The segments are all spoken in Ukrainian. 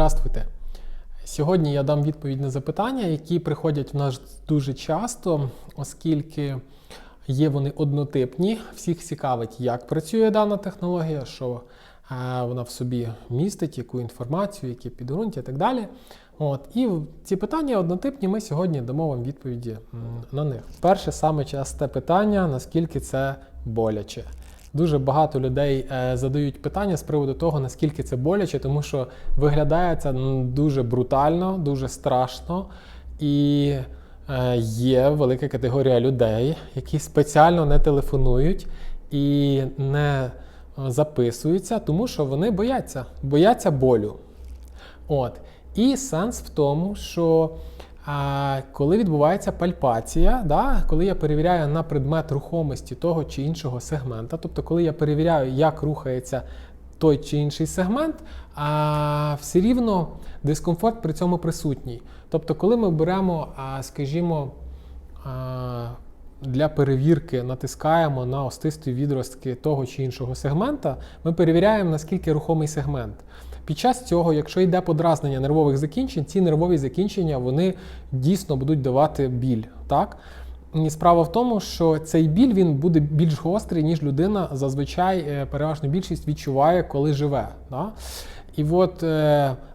Здравствуйте! Сьогодні я дам відповідь на запитання, які приходять в нас дуже часто, оскільки є вони однотипні. Всіх цікавить, як працює дана технологія, що вона в собі містить, яку інформацію, які підґрунтя і так далі. І ці питання однотипні, ми сьогодні дамо вам відповіді на них. Перше, саме часте питання, наскільки це боляче. Дуже багато людей задають питання з приводу того, наскільки це боляче, тому що виглядає це дуже брутально, дуже страшно. І є велика категорія людей, які спеціально не телефонують і не записуються, тому що вони бояться болю. І сенс в тому, що коли відбувається пальпація, коли я перевіряю на предмет рухомості того чи іншого сегмента, тобто коли я перевіряю, як рухається той чи інший сегмент, все рівно дискомфорт при цьому присутній. Тобто коли ми беремо, скажімо, для перевірки натискаємо на остисті відростки того чи іншого сегмента, ми перевіряємо, наскільки рухомий сегмент. Під час цього, якщо йде подразнення нервових закінчень, ці нервові закінчення, вони дійсно будуть давати біль. І справа в тому, що цей біль він буде більш гострий, ніж людина зазвичай переважну більшість відчуває, коли живе.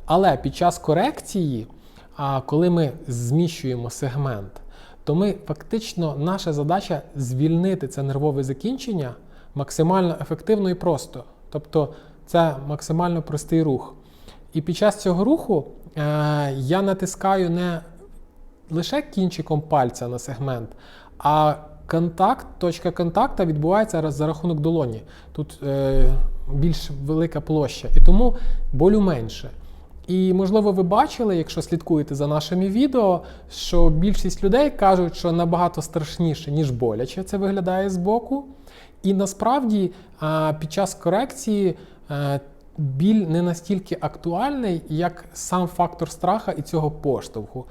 Але під час корекції, коли ми зміщуємо сегмент, то ми фактично, наша задача звільнити це нервове закінчення максимально ефективно і просто. Тобто це максимально простий рух. І під час цього руху я натискаю не лише кінчиком пальця на сегмент, а точка контакту відбувається за рахунок долоні. Тут більш велика площа, і тому болю менше. І, можливо, ви бачили, якщо слідкуєте за нашими відео, що більшість людей кажуть, що набагато страшніше, ніж боляче це виглядає збоку. І насправді під час корекції біль не настільки актуальний, як сам фактор страха і цього поштовху.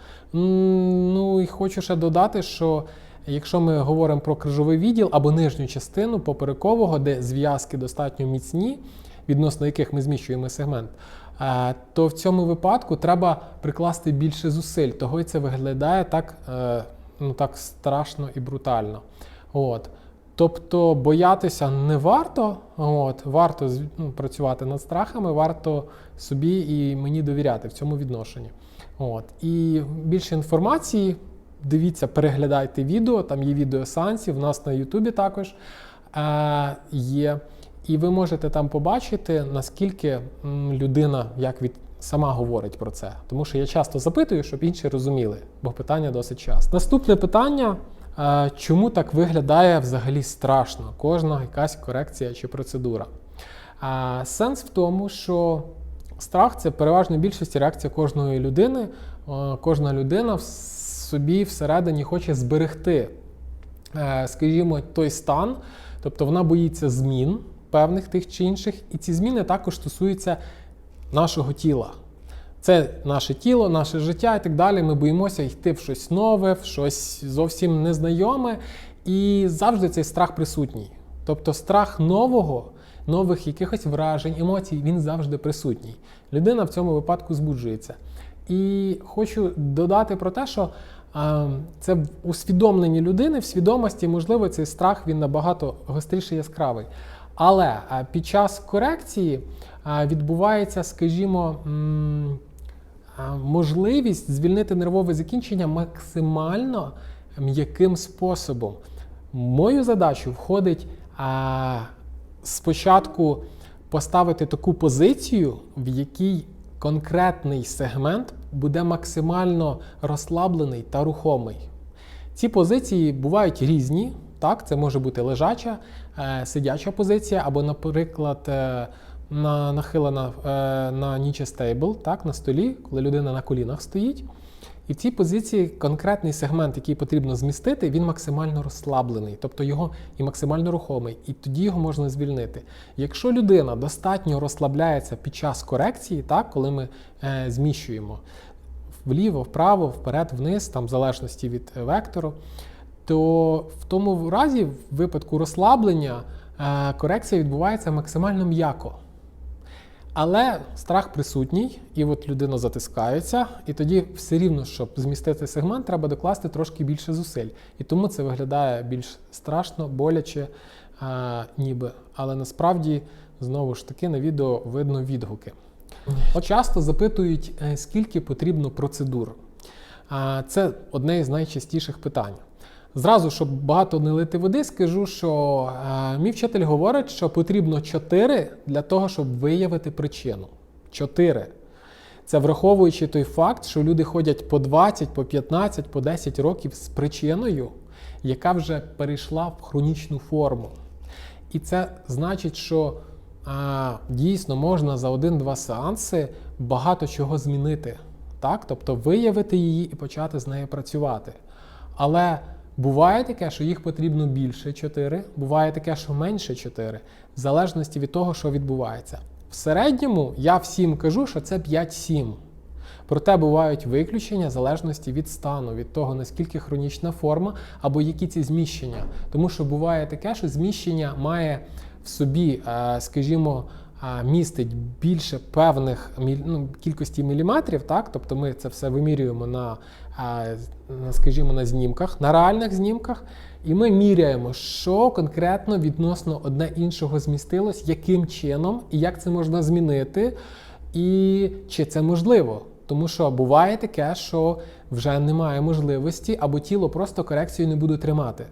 І хочу ще додати, що якщо ми говоримо про крижовий відділ або нижню частину поперекового, де зв'язки достатньо міцні, відносно яких ми зміщуємо сегмент, то в цьому випадку треба прикласти більше зусиль. Того і це виглядає так страшно і брутально. Тобто боятися не варто, варто працювати над страхами, варто собі і мені довіряти в цьому відношенні. І більше інформації, дивіться, переглядайте відео, там є відео сеансів, в нас на Ютубі також є. І ви можете там побачити, наскільки людина сама говорить про це. Тому що я часто запитую, щоб інші розуміли, бо питання досить часто. Наступне питання. Чому так виглядає взагалі страшно кожна якась корекція чи процедура? Сенс в тому, що страх – це переважно більшість реакція кожної людини. Кожна людина в собі всередині хоче зберегти, скажімо, той стан, тобто вона боїться змін певних тих чи інших, і ці зміни також стосуються нашого тіла. Це наше тіло, наше життя і так далі. Ми боїмося йти в щось нове, в щось зовсім незнайоме. І завжди цей страх присутній. Тобто страх нових якихось вражень, емоцій, він завжди присутній. Людина в цьому випадку збуджується. І хочу додати про те, що це в усвідомленні людини, в свідомості, можливо, цей страх він набагато гостріший, яскравий. Але під час корекції відбувається, скажімо, можливість звільнити нервове закінчення максимально м'яким способом. В мою задачу входить спочатку поставити таку позицію, в якій конкретний сегмент буде максимально розслаблений та рухомий. Ці позиції бувають різні. Це може бути лежача, сидяча позиція, або, наприклад, нахилена на ніче стейбл, на столі, коли людина на колінах стоїть. І в цій позиції конкретний сегмент, який потрібно змістити, він максимально розслаблений, тобто його і максимально рухомий, і тоді його можна звільнити. Якщо людина достатньо розслабляється під час корекції, коли ми зміщуємо вліво, вправо, вперед, вниз, в залежності від вектору, то в тому разі, в випадку розслаблення, корекція відбувається максимально м'яко. Але страх присутній, і от людина затискається, і тоді все рівно, щоб змістити сегмент, треба докласти трошки більше зусиль. І тому це виглядає більш страшно, боляче, ніби. Але насправді, знову ж таки, на відео видно відгуки. От часто запитують, скільки потрібно процедур. Це одне із найчастіших питань. Зразу, щоб багато не лити води, скажу, що мій вчитель говорить, що потрібно 4 для того, щоб виявити причину. 4. Це враховуючи той факт, що люди ходять по 20, по 15, по 10 років з причиною, яка вже перейшла в хронічну форму. І це значить, що дійсно можна за 1-2 сеанси багато чого змінити. Так? Тобто виявити її і почати з нею працювати. Але буває таке, що їх потрібно більше 4, буває таке, що менше 4, в залежності від того, що відбувається. В середньому я всім кажу, що це 5-7. Проте бувають виключення в залежності від стану, від того, наскільки хронічна форма або які ці зміщення. Тому що буває таке, що зміщення має в собі, скажімо, містить більше певних кількості міліметрів, так? Тобто ми це все вимірюємо скажімо, на знімках, на реальних знімках, і ми міряємо, що конкретно відносно одне іншого змістилось, яким чином і як це можна змінити, і чи це можливо. Тому що буває таке, що вже немає можливості, або тіло просто корекцію не буде тримати.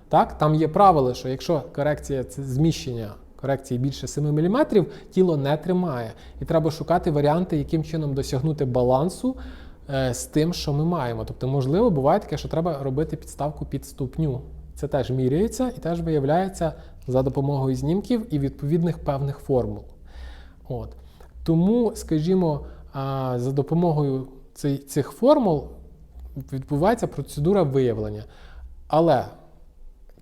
Так? Там є правило, що якщо корекція – це зміщення корекції більше 7 мм, тіло не тримає. І треба шукати варіанти, яким чином досягнути балансу з тим, що ми маємо. Тобто, можливо, буває таке, що треба робити підставку під ступню. Це теж міряється і теж виявляється за допомогою знімків і відповідних певних формул. От. Тому, скажімо, за допомогою цих формул відбувається процедура виявлення. Але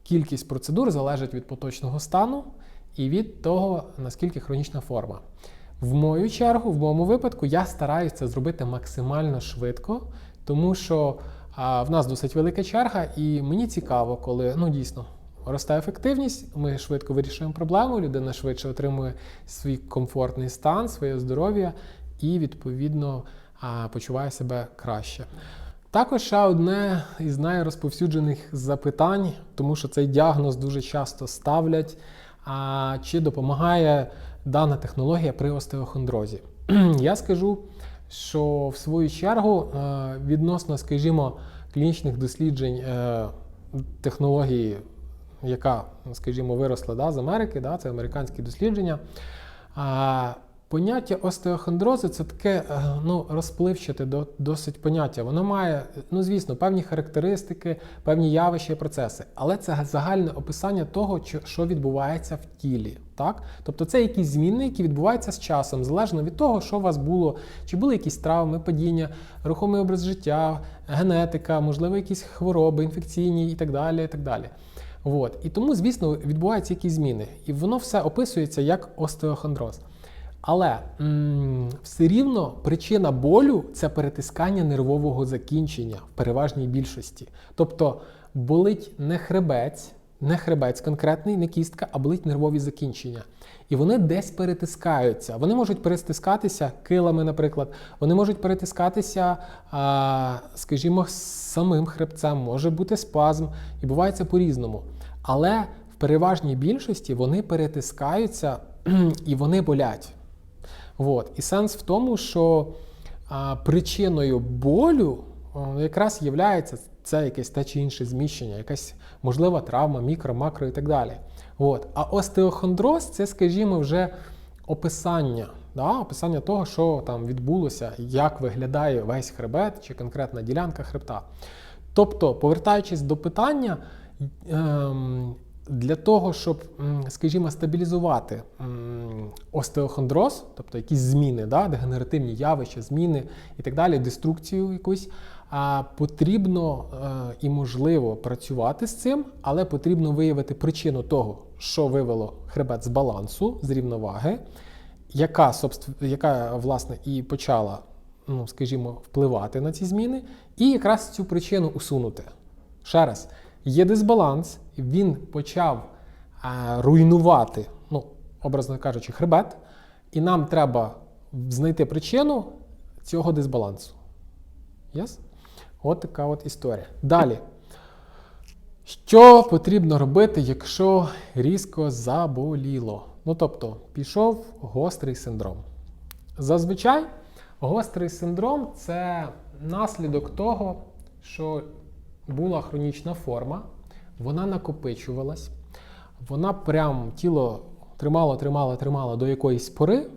кількість процедур залежить від поточного стану і від того, наскільки хронічна форма. В мою чергу, в моєму випадку, я стараюся це зробити максимально швидко, тому що в нас досить велика черга, і мені цікаво, коли, дійсно, росте ефективність, ми швидко вирішуємо проблему, людина швидше отримує свій комфортний стан, своє здоров'я і, відповідно, почуває себе краще. Також ще одне із найрозповсюджених запитань, тому що цей діагноз дуже часто ставлять, чи допомагає дана технологія при остеохондрозі. Я скажу, що в свою чергу відносно, скажімо, клінічних досліджень технології, яка, скажімо, виросла з Америки, це американські дослідження, поняття остеохондрозу – це таке розпливчате досить поняття. Воно має, звісно, певні характеристики, певні явища і процеси. Але це загальне описання того, що відбувається в тілі. Так? Тобто це якісь зміни, які відбуваються з часом, залежно від того, що у вас було. Чи були якісь травми, падіння, рухомий образ життя, генетика, можливо, якісь хвороби, інфекційні і так далі, і так далі. От. І тому, звісно, відбуваються якісь зміни. І воно все описується як остеохондроз. Але все рівно причина болю – це перетискання нервового закінчення в переважній більшості. Тобто болить не хребець конкретний, не кістка, а болить нервові закінчення. І вони десь перетискаються. Вони можуть перетискатися килами, наприклад. Вони можуть перетискатися, скажімо, самим хребцем. Може бути спазм. І буває це по-різному. Але в переважній більшості вони перетискаються і вони болять. От. І сенс в тому, що причиною болю якраз є це якесь те чи інше зміщення, якась можлива травма, мікро, макро і так далі. От. А остеохондроз – це, скажімо, вже описання того, що там відбулося, як виглядає весь хребет чи конкретна ділянка хребта. Тобто, повертаючись до питання, для того, щоб, скажімо, стабілізувати остеохондроз, тобто якісь зміни, дегенеративні явища, зміни і так далі, деструкцію якусь, потрібно і можливо працювати з цим, але потрібно виявити причину того, що вивело хребет з балансу, з рівноваги, яка власне, і почала, скажімо, впливати на ці зміни, і якраз цю причину усунути. Ще раз. Є дисбаланс, він почав руйнувати, образно кажучи, хребет, І нам треба знайти причину цього дисбалансу. Yes? От така от історія. Далі. Що потрібно робити, якщо різко заболіло? Ну, тобто, пішов гострий синдром. Зазвичай, гострий синдром – це наслідок того, що була хронічна форма, вона накопичувалась, вона прям тіло тримало до якоїсь пори.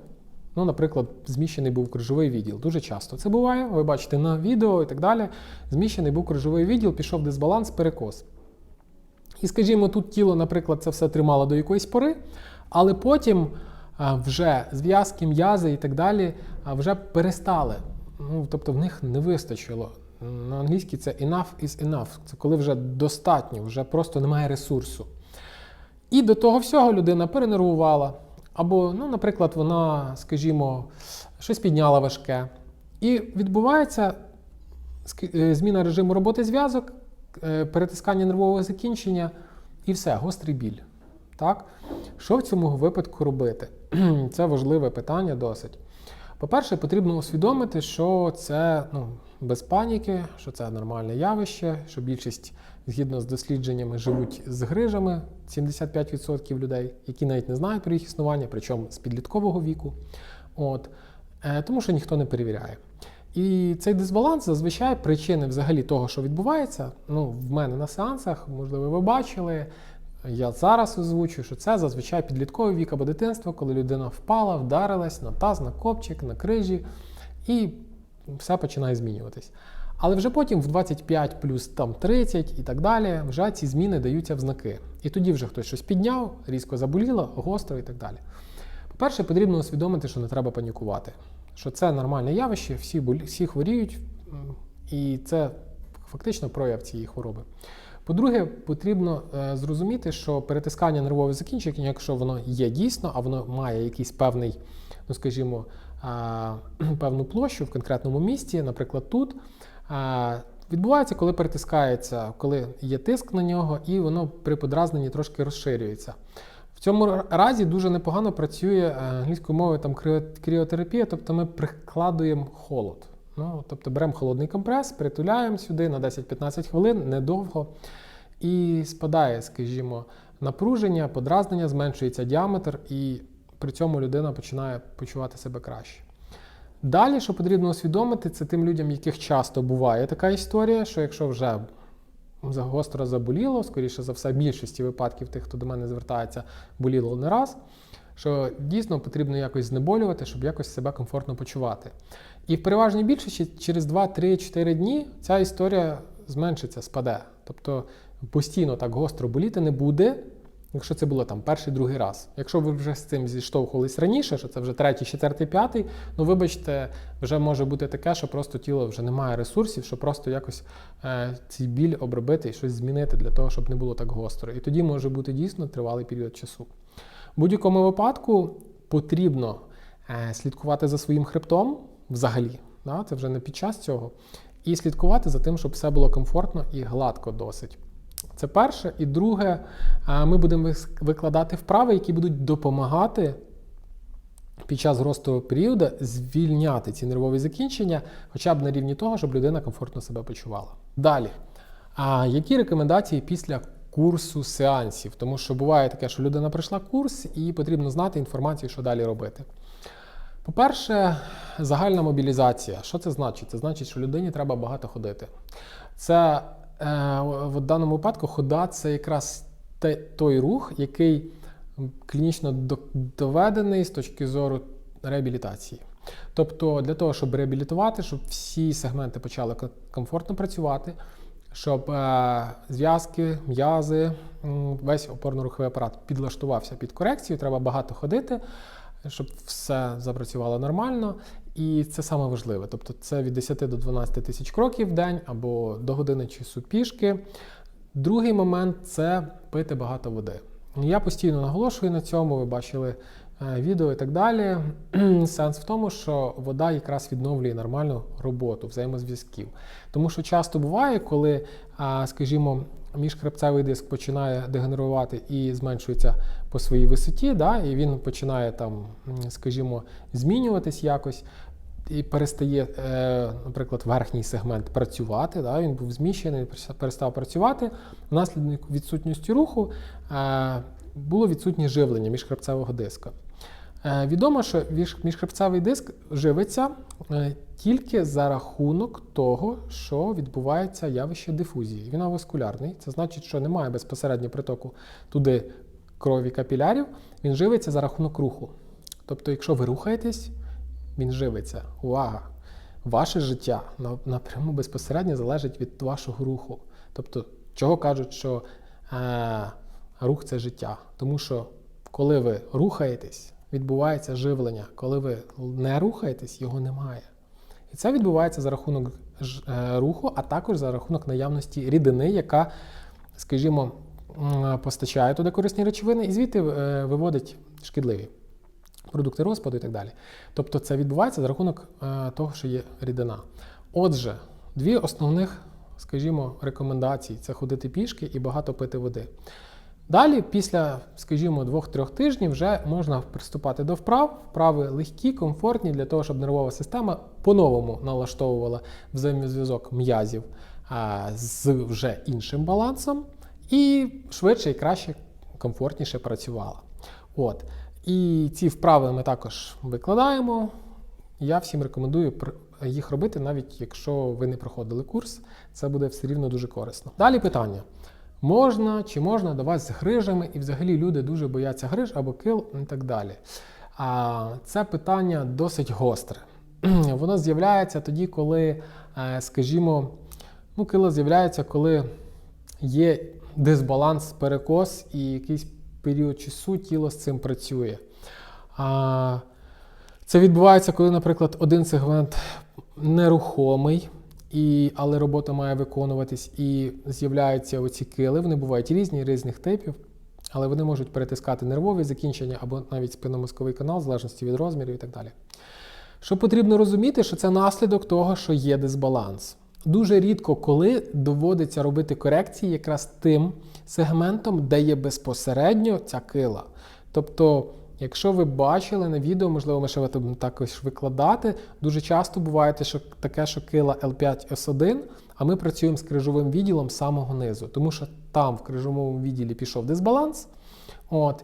Ну, наприклад, зміщений був крижовий відділ. Дуже часто це буває, ви бачите на відео і так далі. Зміщений був крижовий відділ, пішов дисбаланс, перекос. І, скажімо, тут тіло, наприклад, це все тримало до якоїсь пори, але потім вже зв'язки, м'язи і так далі вже перестали. Ну, тобто в них не вистачило. На англійській це enough is enough. Це коли вже достатньо, вже просто немає ресурсу. І до того всього людина перенервувала. Або, ну, наприклад, вона, скажімо, щось підняла важке. І відбувається зміна режиму роботи зв'язок, перетискання нервового закінчення і все, гострий біль. Так? Що в цьому випадку робити? Це важливе питання досить. По-перше, потрібно усвідомити, що це без паніки, що це нормальне явище, що більшість, згідно з дослідженнями, живуть з грижами, 75% людей, які навіть не знають про їх існування, причому з підліткового віку. Тому що ніхто не перевіряє. І цей дисбаланс, зазвичай, причини взагалі того, що відбувається, в мене на сеансах, можливо, ви бачили, я зараз озвучую, що це зазвичай підлітковий вік або дитинство, коли людина впала, вдарилась на таз, на копчик, на крижі, і все починає змінюватись. Але вже потім в 25 плюс 30 і так далі, вже ці зміни даються в знаки. І тоді вже хтось щось підняв, різко заболіло, гостро і так далі. По-перше, потрібно усвідомити, що не треба панікувати. Що це нормальне явище, всі хворіють, і це фактично прояв цієї хвороби. По-друге, потрібно зрозуміти, що перетискання нервових закінчень, якщо воно є дійсно, а воно має якийсь певний, певну площу в конкретному місці, наприклад, тут, відбувається, коли перетискається, коли є тиск на нього, і воно при подразненні трошки розширюється. В цьому разі дуже непогано працює англійською мовою кріотерапія, тобто ми прикладуємо холод. Тобто беремо холодний компрес, притуляємо сюди на 10-15 хвилин, недовго, і спадає, скажімо, напруження, подразнення, зменшується діаметр, і при цьому людина починає почувати себе краще. Далі, що потрібно усвідомити, це тим людям, яких часто буває така історія, що якщо вже гостро заболіло, скоріше за все, в більшості випадків тих, хто до мене звертається, боліло не раз, що дійсно потрібно якось знеболювати, щоб якось себе комфортно почувати. І в переважній більшості через 2, 3, 4 дні ця історія зменшиться, спаде. Тобто постійно так гостро боліти не буде, якщо це було перший, другий раз. Якщо ви вже з цим зіштовхувались раніше, що це вже третій, четвертий, п'ятий, вибачте, вже може бути таке, що просто тіло вже не має ресурсів, щоб просто якось цей біль обробити і щось змінити для того, щоб не було так гостро. І тоді може бути дійсно тривалий період часу. В будь-якому випадку потрібно слідкувати за своїм хребтом взагалі, це вже не під час цього, і слідкувати за тим, щоб все було комфортно і гладко досить. Це перше. І друге, ми будемо викладати вправи, які будуть допомагати під час гострого періоду звільняти ці нервові закінчення, хоча б на рівні того, щоб людина комфортно себе почувала. Далі. Які рекомендації після курсу сеансів? Тому що буває таке, що людина пройшла курс і потрібно знати інформацію, що далі робити. По-перше, загальна мобілізація. Що це значить? Це значить, що людині треба багато ходити. Це в даному випадку хода – це якраз той рух, який клінічно доведений з точки зору реабілітації. Тобто для того, щоб реабілітувати, щоб всі сегменти почали комфортно працювати, щоб зв'язки, м'язи, весь опорно-руховий апарат підлаштувався під корекцію, треба багато ходити, щоб все запрацювало нормально. І це саме важливе. Тобто це від 10 до 12 тисяч кроків в день або до години часу пішки. Другий момент – це пити багато води. Я постійно наголошую на цьому, ви бачили відео і так далі. Сенс в тому, що вода якраз відновлює нормальну роботу взаємозв'язків. Тому що часто буває, коли, скажімо, міжхребцевий диск починає дегенерувати і зменшується по своїй висоті, да, і він починає там, скажімо, змінюватись якось, і перестає, наприклад, верхній сегмент працювати, да, він був зміщений, перестав працювати, внаслідок відсутності руху було відсутнє живлення міжхребцевого диска. Відомо, що міжхребцевий диск живиться тільки за рахунок того, що відбувається явище дифузії. Він аваскулярний, це значить, що немає безпосередньо притоку туди крові капілярів, він живиться за рахунок руху. Тобто, якщо ви рухаєтесь, він живиться. Увага! Ваше життя напряму безпосередньо залежить від вашого руху. Тобто, чого кажуть, що рух – це життя? Тому що, коли ви рухаєтесь, відбувається живлення. Коли ви не рухаєтесь, його немає. І це відбувається за рахунок руху, а також за рахунок наявності рідини, яка, скажімо, постачає туди корисні речовини і звідти виводить шкідливі продукти розпаду і так далі. Тобто це відбувається за рахунок того, що є рідина. Отже, дві основних, скажімо, рекомендації – це ходити пішки і багато пити води. Далі, після, скажімо, 2-3 тижнів вже можна приступати до вправ. Вправи легкі, комфортні, для того, щоб нервова система по-новому налаштовувала взаємозв'язок м'язів з вже іншим балансом і швидше і краще, комфортніше працювала. От. І ці вправи ми також викладаємо. Я всім рекомендую їх робити, навіть якщо ви не проходили курс, це буде все рівно дуже корисно. Далі питання. Можна чи можна до вас з грижами, і взагалі люди дуже бояться гриж або кил і так далі. Це питання досить гостре. Воно з'являється тоді, коли, скажімо, кило з'являється, коли є дисбаланс, перекос і якийсь період часу тіло з цим працює. Це відбувається, коли, наприклад, один сегмент нерухомий, але робота має виконуватись, і з'являються оці кили. Вони бувають різних типів, але вони можуть перетискати нервові закінчення або навіть спинномозковий канал, в залежності від розмірів і так далі. Що потрібно розуміти, що це наслідок того, що є дисбаланс. Дуже рідко коли доводиться робити корекції якраз тим сегментом, де є безпосередньо ця кила. Тобто, якщо ви бачили на відео, можливо, ми ще будемо також викладати, дуже часто буває таке, що кила L5-S1, а ми працюємо з крижовим відділом з самого низу, тому що там в крижовому відділі пішов дисбаланс,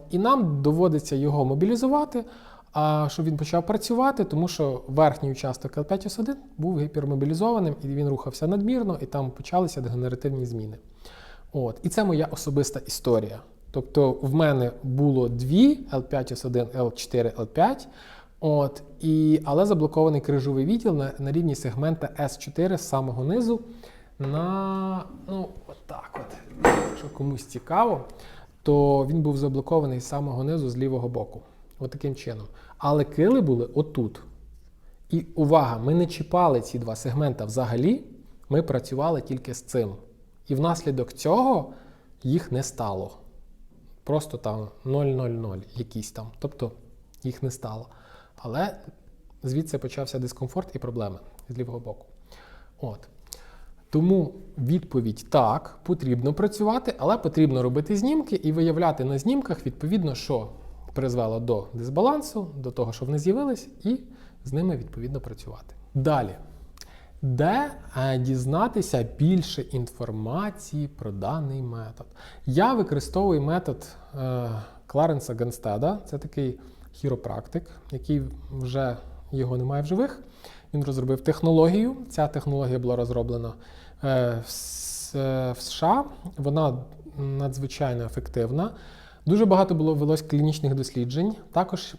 і нам доводиться його мобілізувати, щоб він почав працювати, тому що верхній участок L5-S1 був гіпермобілізованим, і він рухався надмірно, і там почалися дегенеративні зміни. І це моя особиста історія. Тобто в мене було дві L5-S1, L4, L5, але заблокований крижовий відділ на рівні сегмента S4 з самого низу Якщо комусь цікаво, то він був заблокований з самого низу з лівого боку. Таким чином. Але кили були отут. І увага, ми не чіпали ці два сегмента взагалі, ми працювали тільки з цим. І внаслідок цього їх не стало. Просто там 0,00 якісь там. Тобто їх не стало. Але звідси почався дискомфорт і проблеми з лівого боку. Тому відповідь так, потрібно працювати, але потрібно робити знімки і виявляти на знімках, відповідно, що призвело до дисбалансу, до того, що вони з'явились, і з ними, відповідно, працювати. Далі. Де дізнатися більше інформації про даний метод? Я використовую метод Кларенса Ганстеда. Це такий хіропрактик, який вже його немає в живих. Він розробив технологію. Ця технологія була розроблена в США. Вона надзвичайно ефективна. Дуже багато велось клінічних досліджень. Також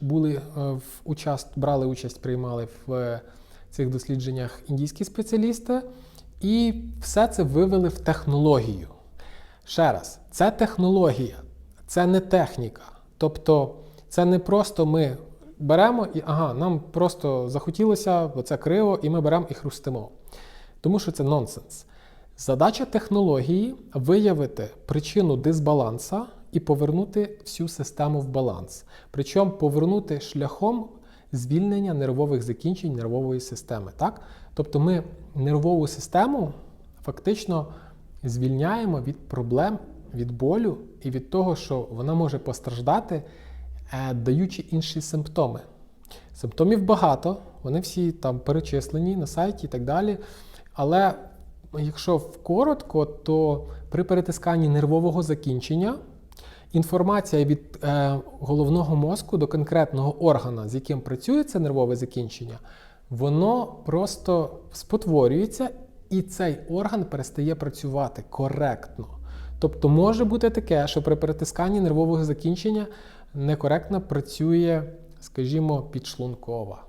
брали участь, приймали в цих дослідженнях індійські спеціалісти. І все це вивели в технологію. Ще раз, це технологія, це не техніка. Тобто це не просто ми беремо і нам просто захотілося, бо це криво, і ми беремо і хрустимо. Тому що це нонсенс. Задача технології – виявити причину дисбаланса і повернути всю систему в баланс. Причому повернути шляхом звільнення нервових закінчень нервової системи. Так? Тобто ми нервову систему фактично звільняємо від проблем, від болю і від того, що вона може постраждати, даючи інші симптоми. Симптомів багато, вони всі там перечислені на сайті і так далі. Але якщо коротко, то при перетисканні нервового закінчення інформація від головного мозку до конкретного органа, з яким працює це нервове закінчення, воно просто спотворюється, і цей орган перестає працювати коректно. Тобто може бути таке, що при перетисканні нервового закінчення некоректно працює, скажімо, підшлункова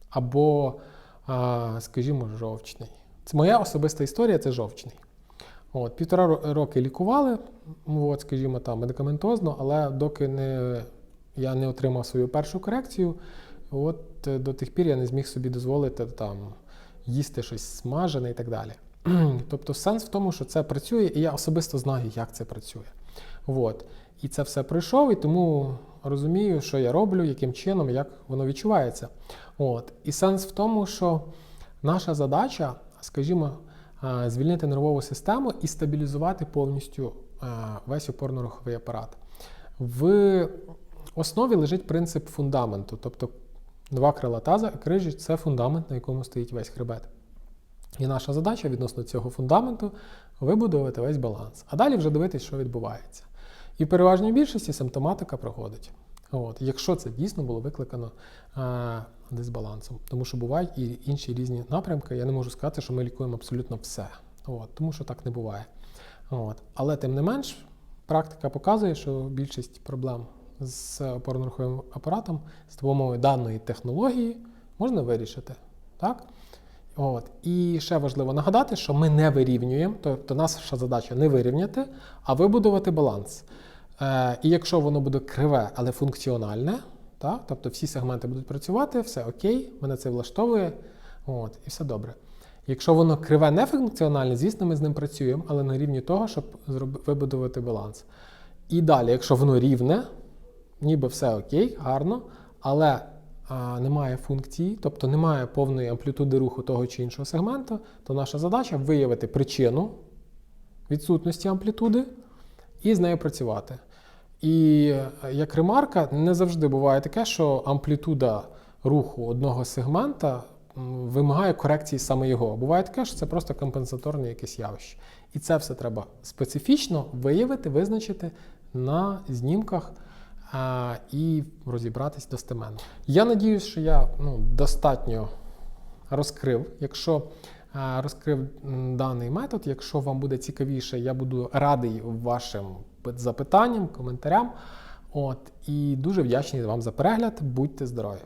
або, скажімо, жовчний. Це моя особиста історія, це жовчний. 1,5 роки лікували, скажімо, там, медикаментозно, але доки я не отримав свою першу корекцію, до тих пір я не зміг собі дозволити там, їсти щось смажене і так далі. Тобто сенс в тому, що це працює, і я особисто знаю, як це працює. І це все пройшов, і тому розумію, що я роблю, яким чином, як воно відчувається. І сенс в тому, що наша задача, скажімо, звільнити нервову систему і стабілізувати повністю весь опорно-руховий апарат. В основі лежить принцип фундаменту, тобто 2 крила таза і крижі – це фундамент, на якому стоїть весь хребет. І наша задача відносно цього фундаменту вибудувати весь баланс. А далі вже дивитись, що відбувається. І в переважній більшості симптоматика проходить. Якщо це дійсно було викликано дисбалансом. Тому що бувають і інші різні напрямки. Я не можу сказати, що ми лікуємо абсолютно все. Тому що так не буває. Але тим не менш, практика показує, що більшість проблем з опорно-руховим апаратом з допомогою даної технології можна вирішити. Так? І ще важливо нагадати, що ми не вирівнюємо, тобто наша задача не вирівняти, а вибудувати баланс. І якщо воно буде криве, але функціональне, так? Тобто всі сегменти будуть працювати, все окей, мене це влаштовує, і все добре. Якщо воно криве нефункціональне, звісно, ми з ним працюємо, але на рівні того, щоб вибудувати баланс. І далі, якщо воно рівне, ніби все окей, гарно, але немає функції, тобто немає повної амплітуди руху того чи іншого сегменту, то наша задача виявити причину відсутності амплітуди і з нею працювати. І як ремарка, не завжди буває таке, що амплітуда руху одного сегмента вимагає корекції саме його. Буває таке, що це просто компенсаторне якесь явище. І це все треба специфічно виявити, визначити на знімках і розібратись достеменно. Я надіюсь, що я достатньо розкрив. Якщо розкрив даний метод, якщо вам буде цікавіше, я буду радий вашим запитанням, коментарям. І дуже вдячний вам за перегляд. Будьте здорові!